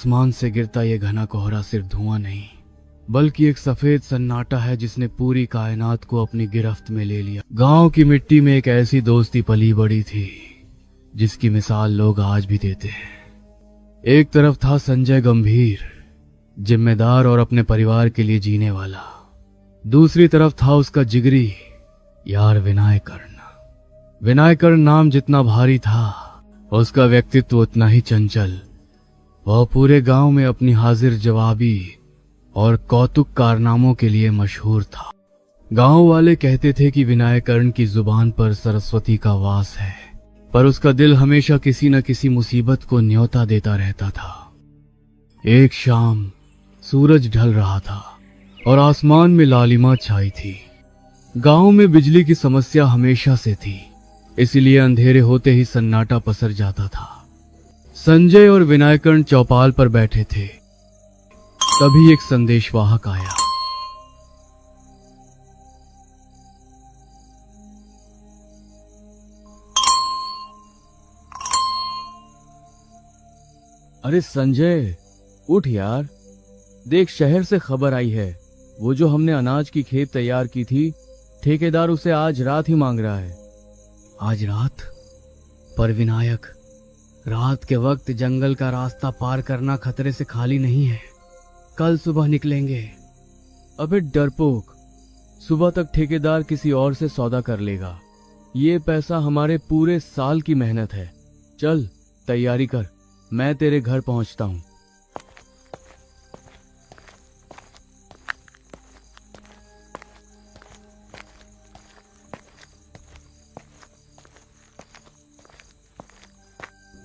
आसमान से गिरता यह घना कोहरा सिर्फ धुआं नहीं, बल्कि एक सफेद सन्नाटा है जिसने पूरी कायनात को अपनी गिरफ्त में ले लिया। गांव की मिट्टी में एक ऐसी दोस्ती पली बड़ी थी जिसकी मिसाल लोग आज भी देते हैं। एक तरफ था संजय गंभीर, जिम्मेदार और अपने परिवार के लिए जीने वाला। दूसरी तरफ था उसका जिगरी यार विनायकर्ण। विनायकर्ण नाम जितना भारी था, उसका व्यक्तित्व उतना ही चंचल। वह पूरे गांव में अपनी हाजिर जवाबी और कौतुक कारनामों के लिए मशहूर था। गांव वाले कहते थे कि विनायकर्ण की जुबान पर सरस्वती का वास है, पर उसका दिल हमेशा किसी न किसी मुसीबत को न्योता देता रहता था। एक शाम सूरज ढल रहा था और आसमान में लालिमा छाई थी। गांव में बिजली की समस्या हमेशा से थी, इसलिए अंधेरे होते ही सन्नाटा पसर जाता था। संजय और विनायकर्ण चौपाल पर बैठे थे। तभी एक संदेशवाहक आया। अरे संजय, उठ यार, देख शहर से खबर आई है। वो जो हमने अनाज की खेत तैयार की थी, ठेकेदार उसे आज रात ही मांग रहा है। आज रात? पर विनायक, रात के वक्त जंगल का रास्ता पार करना खतरे से खाली नहीं है। कल सुबह निकलेंगे। अबे डरपोक, सुबह तक ठेकेदार किसी और से सौदा कर लेगा। ये पैसा हमारे पूरे साल की मेहनत है। चल तैयारी कर, मैं तेरे घर पहुंचता हूं।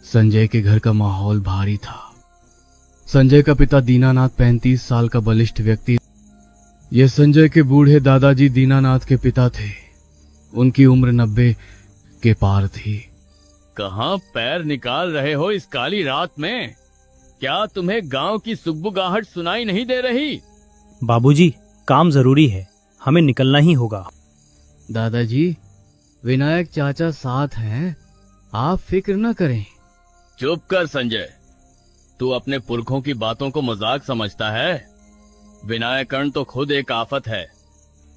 संजय के घर का माहौल भारी था। संजय का पिता दीनानाथ 35 साल का बलिष्ठ व्यक्ति। ये संजय के बूढ़े दादाजी दीनानाथ के पिता थे। उनकी उम्र 90 के पार थी। कहां पैर निकाल रहे हो इस काली रात में? क्या तुम्हें गांव की सुगबुगाहट सुनाई नहीं दे रही? बाबूजी, काम जरूरी है, हमें निकलना ही होगा। दादाजी, विनायक चाचा साथ हैं, आप फिक्र न करें। चुप कर संजय, तू अपने पुरखों की बातों को मजाक समझता है। विनायकर्ण तो खुद एक आफत है।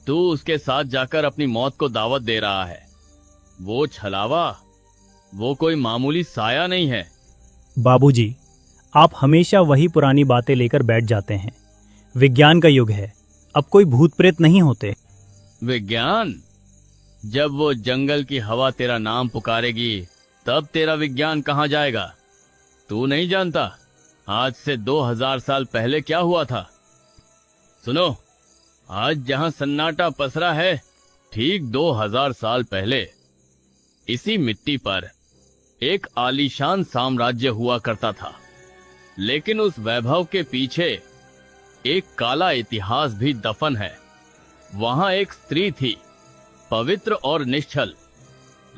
तू उसके साथ जाकर अपनी मौत को दावत दे रहा है। वो छलावा, वो कोई मामूली साया नहीं है। बाबूजी, आप हमेशा वही पुरानी बातें लेकर बैठ जाते हैं। विज्ञान का युग है, अब कोई भूत प्रेत नहीं होते। विज्ञान? जब वो जंगल की हवा तेरा नाम पुकारेगी, तब तेरा विज्ञान कहाँ जाएगा? तू नहीं जानता आज से 2000 साल पहले क्या हुआ था? सुनो, आज जहां सन्नाटा पसरा है, ठीक 2000 साल पहले इसी मिट्टी पर एक आलीशान साम्राज्य हुआ करता था। लेकिन उस वैभव के पीछे एक काला इतिहास भी दफन है। वहां एक स्त्री थी, पवित्र और निश्चल,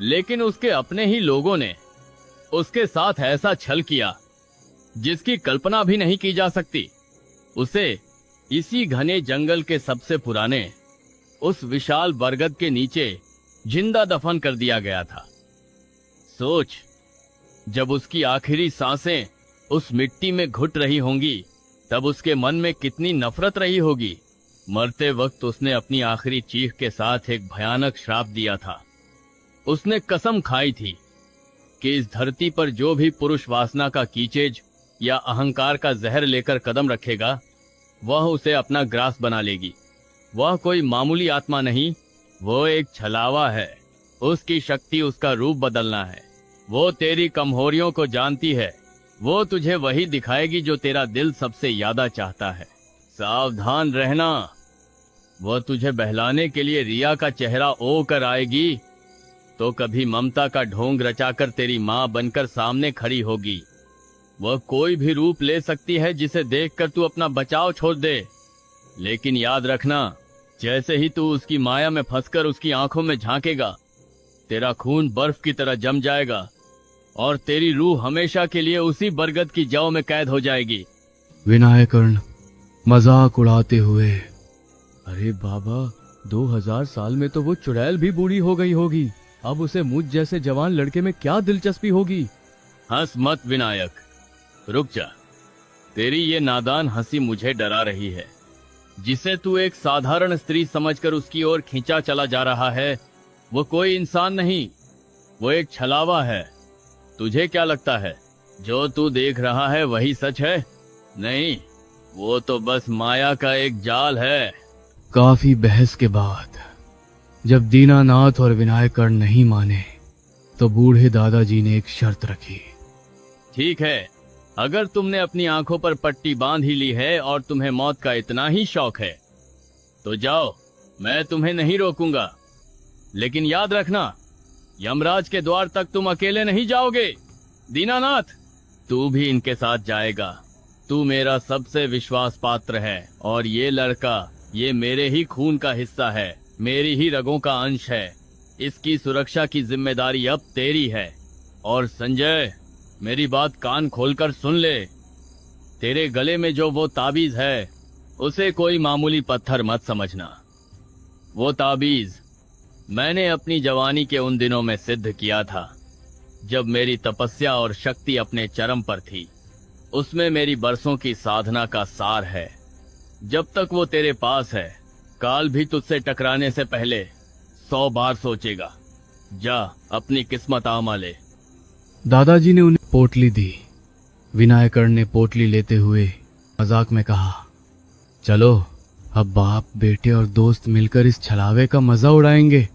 लेकिन उसके अपने ही लोगों ने उसके साथ ऐसा छल किया जिसकी कल्पना भी नहीं की जा सकती। उसे इसी घने जंगल के सबसे पुराने उस विशाल बरगद के नीचे जिंदा दफन कर दिया गया था। सोच, जब उसकी आखिरी सांसें उस मिट्टी में घुट रही होंगी, तब उसके मन में कितनी नफरत रही होगी। मरते वक्त उसने अपनी आखिरी चीख के साथ एक भयानक श्राप दिया था। उसने कसम खाई थी कि इस धरती पर जो भी पुरुष वासना का कीचेज या अहंकार का जहर लेकर कदम रखेगा, वह उसे अपना ग्रास बना लेगी। वह कोई मामूली आत्मा नहीं, वो एक छलावा है। उसकी शक्ति उसका रूप बदलना है। वो तेरी कमजोरियों को जानती है। वो तुझे वही दिखाएगी जो तेरा दिल सबसे ज्यादा चाहता है। सावधान रहना, वह तुझे बहलाने के लिए रिया का चेहरा ओ कर आएगी, तो कभी ममता का ढोंग रचाकर तेरी माँ बनकर सामने खड़ी होगी। वह कोई भी रूप ले सकती है जिसे देखकर तू अपना बचाव छोड़ दे। लेकिन याद रखना, जैसे ही तू उसकी माया में फंसकर उसकी आंखों में झांकेगा, तेरा खून बर्फ की तरह जम जाएगा और तेरी रूह हमेशा के लिए उसी बरगद की जौ में कैद हो जाएगी। विनायकर्ण मजाक उड़ाते हुए, अरे बाबा, 2000 साल में तो वो चुड़ैल भी बूढ़ी हो गई होगी। अब उसे मुझ जैसे जवान लड़के में क्या दिलचस्पी होगी? हंस मत विनायक, रुक जा। तेरी ये नादान हंसी मुझे डरा रही है। जिसे तू एक साधारण स्त्री समझकर उसकी ओर खींचा चला जा रहा है, वो कोई इंसान नहीं, वो एक छलावा है। तुझे क्या लगता है जो तू देख रहा है वही सच है? नहीं, वो तो बस माया का एक जाल है। काफी बहस के बाद जब दीनानाथ और विनायकर्ण नहीं माने तो बूढ़े दादाजी ने एक शर्त रखी। ठीक है, अगर तुमने अपनी आंखों पर पट्टी बांध ही ली है और तुम्हें मौत का इतना ही शौक है तो जाओ, मैं तुम्हें नहीं रोकूंगा। लेकिन याद रखना, यमराज के द्वार तक तुम अकेले नहीं जाओगे। दीनानाथ, तू भी इनके साथ जाएगा। तू मेरा सबसे विश्वास पात्र है और ये लड़का ये मेरे ही खून का हिस्सा है, मेरी ही रगों का अंश है। इसकी सुरक्षा की जिम्मेदारी अब तेरी है। और संजय, मेरी बात कान खोलकर सुन ले। तेरे गले में जो वो ताबीज है उसे कोई मामूली पत्थर मत समझना। वो ताबीज मैंने अपनी जवानी के उन दिनों में सिद्ध किया था जब मेरी तपस्या और शक्ति अपने चरम पर थी। उसमें मेरी बरसों की साधना का सार है। जब तक वो तेरे पास है, काल भी तुझसे टकराने से पहले 100 बार सोचेगा। जा, अपनी किस्मत आमा ले। दादाजी ने उन्हें पोटली दी। विनायकर्ण ने पोटली लेते हुए मजाक में कहा, चलो अब बाप बेटे और दोस्त मिलकर इस छलावे का मजा उड़ाएंगे।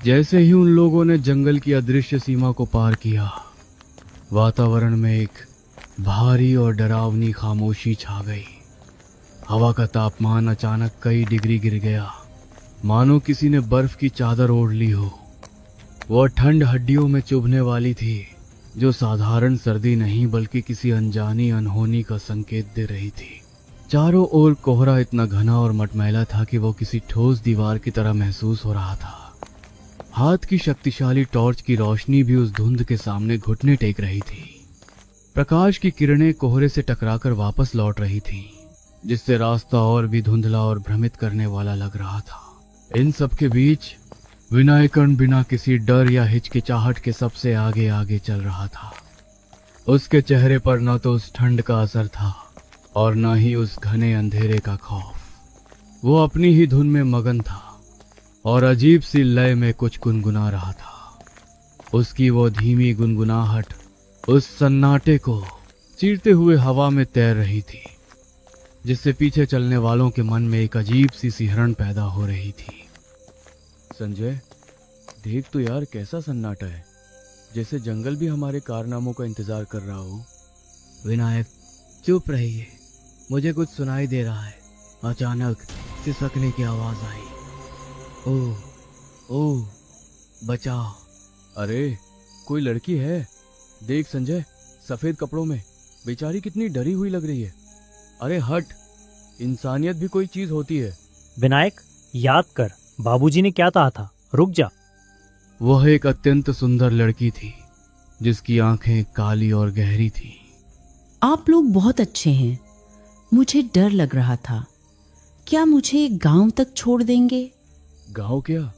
जैसे ही उन लोगों ने जंगल की अदृश्य सीमा को पार किया, वातावरण में एक भारी और डरावनी खामोशी छा गई। हवा का तापमान अचानक कई डिग्री गिर गया, मानो किसी ने बर्फ की चादर ओढ़ ली हो। वह ठंड हड्डियों में चुभने वाली थी, जो साधारण सर्दी नहीं बल्कि किसी अनजानी अनहोनी का संकेत दे रही थी। चारों ओर कोहरा इतना घना और मटमैला था कि वो किसी ठोस दीवार की तरह महसूस हो रहा था। हाथ की शक्तिशाली टॉर्च की रोशनी भी उस धुंध के सामने घुटने टेक रही थी। प्रकाश की किरणें कोहरे से टकराकर वापस लौट रही थीं, जिससे रास्ता और भी धुंधला और भ्रमित करने वाला लग रहा था। इन सब के बीच विनायकर्ण बिना किसी डर या हिचकिचाहट के सबसे आगे आगे चल रहा था। उसके चेहरे पर न तो उस ठंड का असर था और न ही उस घने अंधेरे का खौफ। वो अपनी ही धुन में मगन था और अजीब सी लय में कुछ गुनगुना रहा था। उसकी वो धीमी गुनगुनाहट उस सन्नाटे को चीरते हुए हवा में तैर रही थी, जिससे पीछे चलने वालों के मन में एक अजीब सी सिहरन पैदा हो रही थी। संजय, देख तो यार, कैसा सन्नाटा है, जैसे जंगल भी हमारे कारनामों का इंतजार कर रहा हो। विनायक, चुप रहिए, मुझे कुछ सुनाई दे रहा है। अचानक सिसकने की आवाज आई। ओह, बचाओ। अरे, कोई लड़की है। देख संजय, सफेद कपड़ों में, बेचारी कितनी डरी हुई लग रही है। अरे हट, इंसानियत भी कोई चीज होती है। विनायक, याद कर, बाबूजी ने क्या कहा था, रुक जा। वह एक अत्यंत सुंदर लड़की थी, जिसकी आंखें काली और गहरी थीं। आप लोग बहुत अच्छे हैं। मुझे डर लग रहा था। क्या मुझे गांव तक छोड़ देंगे? गांव क्या?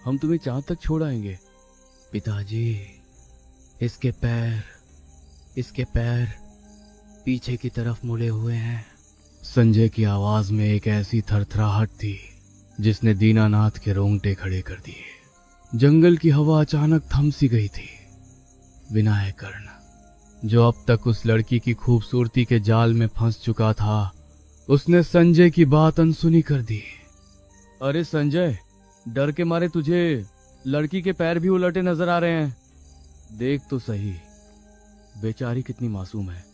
हम तुम्हें चांद तक छोड़ आएंगे। पिताजी, इसके पैर पीछे की तरफ मुड़े हुए हैं। संजय की आवाज में एक ऐसी थरथराहट थी जिसने दीनानाथ के रोंगटे खड़े कर दिए। जंगल की हवा अचानक थम सी गई थी। विनायकर्ण, जो अब तक उस लड़की की खूबसूरती के जाल में फंस चुका था, उसने संजय की बात अनसुनी कर दी। अरे संजय, डर के मारे तुझे लड़की के पैर भी उलटे नजर आ रहे हैं। देख तो सही, बेचारी कितनी मासूम है।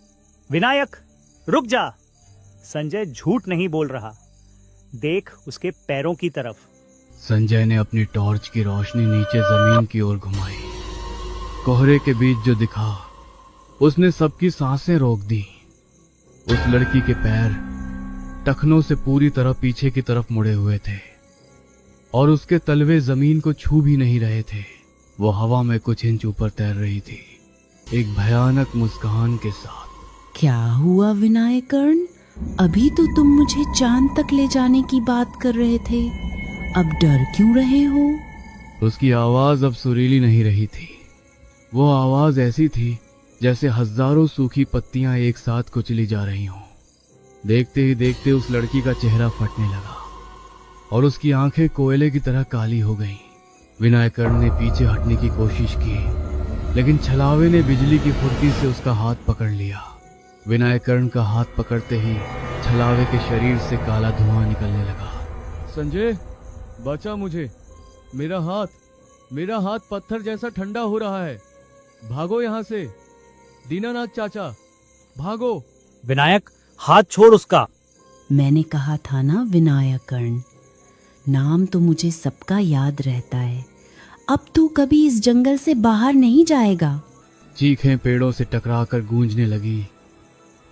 विनायक, रुक जा। संजय झूठ नहीं बोल रहा, देख उसके पैरों की तरफ। संजय ने अपनी टॉर्च की रोशनी नीचे जमीन की ओर घुमाई। कोहरे के बीच जो दिखा, उसने सबकी सांसें रोक दी। उस लड़की के पैर टखनों से पूरी तरह पीछे की तरफ मुड़े हुए थे और उसके तलवे जमीन को छू भी नहीं रहे थे। वो हवा में कुछ इंच ऊपर तैर रही थी, एक भयानक मुस्कान के साथ। क्या हुआ विनायकर्ण? अभी तो तुम मुझे चांद तक ले जाने की बात कर रहे थे, अब डर क्यों रहे हो? उसकी आवाज अब सुरीली नहीं रही थी। वो आवाज ऐसी थी जैसे हजारों सूखी पत्तियां एक साथ कुचली जा रही हों। देखते ही देखते उस लड़की का चेहरा फटने लगा और उसकी आंखें कोयले की तरह काली हो गईं। विनायकर्ण ने पीछे हटने की कोशिश की, लेकिन छलावे ने बिजली की फुर्ती से उसका हाथ पकड़ लिया। विनायकर्ण का हाथ पकड़ते ही छलावे के शरीर से काला धुआं निकलने लगा। संजय, बचा मुझे। मेरा हाथ पत्थर जैसा ठंडा हो रहा है। भागो यहाँ से। दीनानाथ चाचा, भागो। विनायक, हाथ छोड़ उसका। मैंने कहा था ना विनायकर्ण, नाम तो मुझे सबका याद रहता है। अब तू कभी इस जंगल से बाहर नहीं जाएगा। चीखें पेड़ों से टकराकर गूंजने लगी।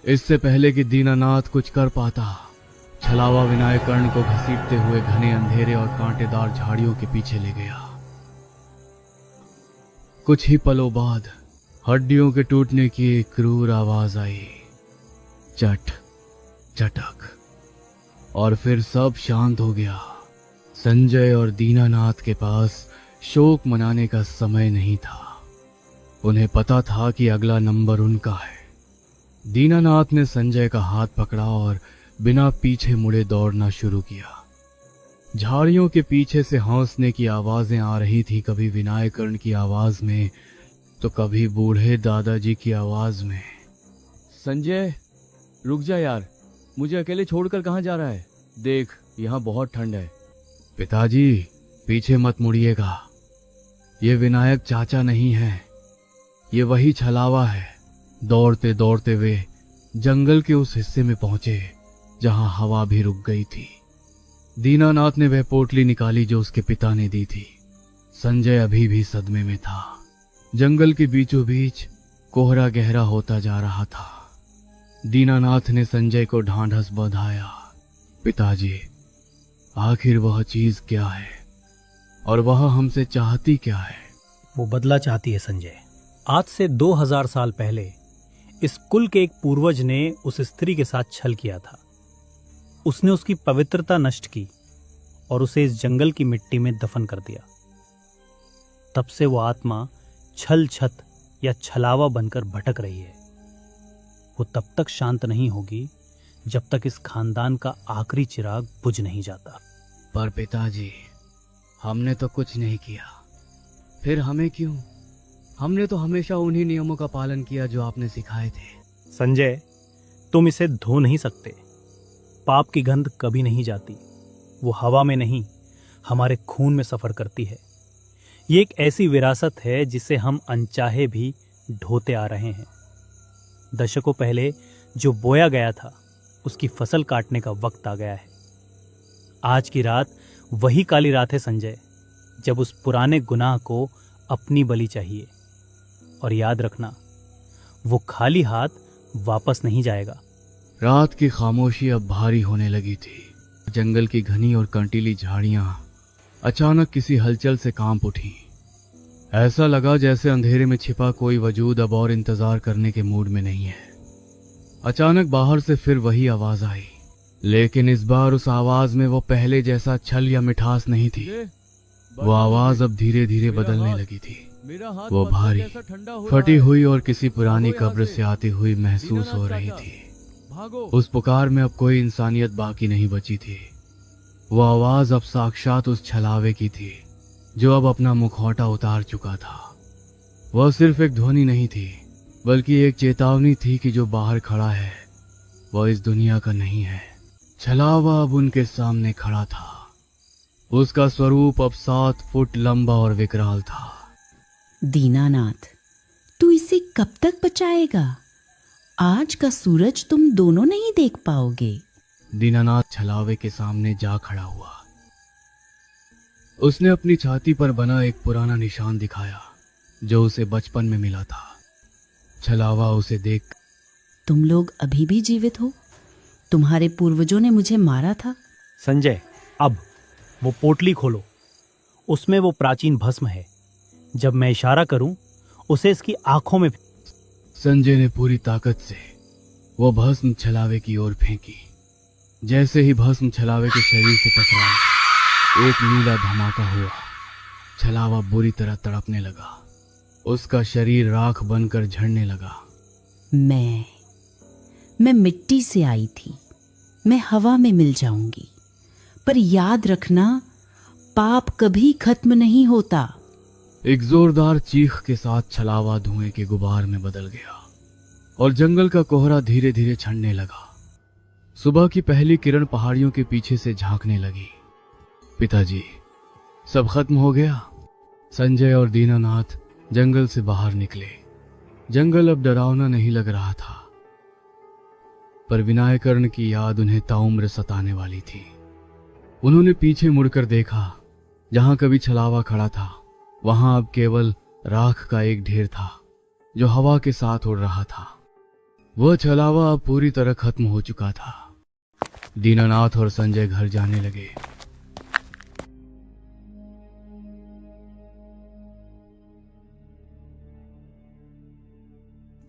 इससे पहले कि दीनानाथ कुछ कर पाता, छलावा विनायकर्ण को घसीटते हुए घने अंधेरे और कांटेदार झाड़ियों के पीछे ले गया। कुछ ही पलों बाद हड्डियों के टूटने की एक क्रूर आवाज आई, चट चटक, और फिर सब शांत हो गया। संजय और दीनानाथ के पास शोक मनाने का समय नहीं था। उन्हें पता था कि अगला नंबर उनका है। दीनानाथ ने संजय का हाथ पकड़ा और बिना पीछे मुड़े दौड़ना शुरू किया। झाड़ियों के पीछे से हौंसने की आवाजें आ रही थी, कभी विनायकर्ण की आवाज में तो कभी बूढ़े दादाजी की आवाज में। संजय, रुक जा यार, मुझे अकेले छोड़कर कहाँ जा रहा है? देख, यहाँ बहुत ठंड है। पिताजी, पीछे मत मुड़िएगा। ये विनायक चाचा नहीं है, ये वही छलावा है। दौड़ते दौड़ते वे जंगल के उस हिस्से में पहुंचे जहां हवा भी रुक गई थी। दीनानाथ ने वह पोटली निकाली जो उसके पिता ने दी थी। संजय अभी भी सदमे में था। जंगल के बीचों बीच कोहरा गहरा होता जा रहा था। दीनानाथ ने संजय को ढांढस बंधाया। पिताजी, आखिर वह चीज क्या है और वह हमसे चाहती क्या है? वो बदला चाहती है संजय। आज से 2000 साल पहले इस कुल के एक पूर्वज ने उस स्त्री के साथ छल किया था। उसने उसकी पवित्रता नष्ट की और उसे इस जंगल की मिट्टी में दफन कर दिया। तब से वो आत्मा छल छत या छलावा बनकर भटक रही है। वो तब तक शांत नहीं होगी जब तक इस खानदान का आखिरी चिराग बुझ नहीं जाता। पर पिताजी, हमने तो कुछ नहीं किया, फिर हमें क्यों? हमने तो हमेशा उन्हीं नियमों का पालन किया जो आपने सिखाए थे। संजय, तुम इसे धो नहीं सकते। पाप की गंध कभी नहीं जाती। वो हवा में नहीं, हमारे खून में सफर करती है। ये एक ऐसी विरासत है जिसे हम अनचाहे भी ढोते आ रहे हैं। दशकों पहले जो बोया गया था, उसकी फसल काटने का वक्त आ गया है। आज की रात वही काली रात है संजय, जब उस पुराने गुनाह को अपनी बलि चाहिए। और याद रखना, वो खाली हाथ वापस नहीं जाएगा। रात की खामोशी अब भारी होने लगी थी। जंगल की घनी और कंटीली झाड़ियां अचानक किसी हलचल से कांप उठी। ऐसा लगा जैसे अंधेरे में छिपा कोई वजूद अब और इंतजार करने के मूड में नहीं है। अचानक बाहर से फिर वही आवाज आई, लेकिन इस बार उस आवाज में वो पहले जैसा छल या मिठास नहीं थी। वो आवाज अब धीरे धीरे बदलने लगी थी। वो भारी, फटी हुई और किसी पुरानी कब्र से आती हुई महसूस हो रही थी। उस पुकार में अब कोई इंसानियत बाकी नहीं बची थी। वो आवाज अब साक्षात उस छलावे की थी जो अब अपना मुखौटा उतार चुका था। वह सिर्फ एक ध्वनि नहीं थी, बल्कि एक चेतावनी थी कि जो बाहर खड़ा है वह इस दुनिया का नहीं है। छलावा अब उनके सामने खड़ा था। उसका स्वरूप अब 7 फुट लंबा और विकराल था। दीनानाथ, तू इसे कब तक बचाएगा? आज का सूरज तुम दोनों नहीं देख पाओगे। दीनानाथ छलावे के सामने जा खड़ा हुआ। उसने अपनी छाती पर बना एक पुराना निशान दिखाया जो उसे बचपन में मिला था। छलावा उसे देख, तुम लोग अभी भी जीवित हो? तुम्हारे पूर्वजों ने मुझे मारा था। संजय, अब वो पोटली खोलो। उसमें वो प्राचीन भस्म है। जब मैं इशारा करूं, उसे इसकी आंखों में। संजय ने पूरी ताकत से वो भस्म छलावे की ओर फेंकी। जैसे ही भस्म छलावे के शरीर से टकराई, एक नीला धमाका हुआ। छलावा बुरी तरह तड़पने लगा। उसका शरीर राख बनकर झड़ने लगा। मैं मिट्टी से आई थी, मैं हवा में मिल जाऊंगी, पर याद रखना, पाप कभी खत्म नहीं होता। एक जोरदार चीख के साथ छलावा धुएं के गुबार में बदल गया और जंगल का कोहरा धीरे धीरे छंटने लगा। सुबह की पहली किरण पहाड़ियों के पीछे से झांकने लगी। पिताजी, सब खत्म हो गया। संजय और दीनानाथ जंगल से बाहर निकले। जंगल अब डरावना नहीं लग रहा था, पर विनायकर्ण की याद उन्हें ताउम्र सताने वाली थी। उन्होंने पीछे मुड़कर देखा। जहां कभी छलावा खड़ा था, वहां अब केवल राख का एक ढेर था जो हवा के साथ उड़ रहा था। वह छलावा अब पूरी तरह खत्म हो चुका था। दीनानाथ और संजय घर जाने लगे।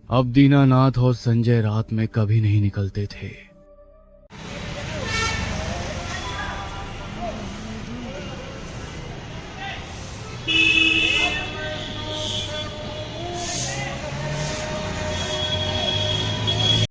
अब दीनानाथ और संजय रात में कभी नहीं निकलते थे।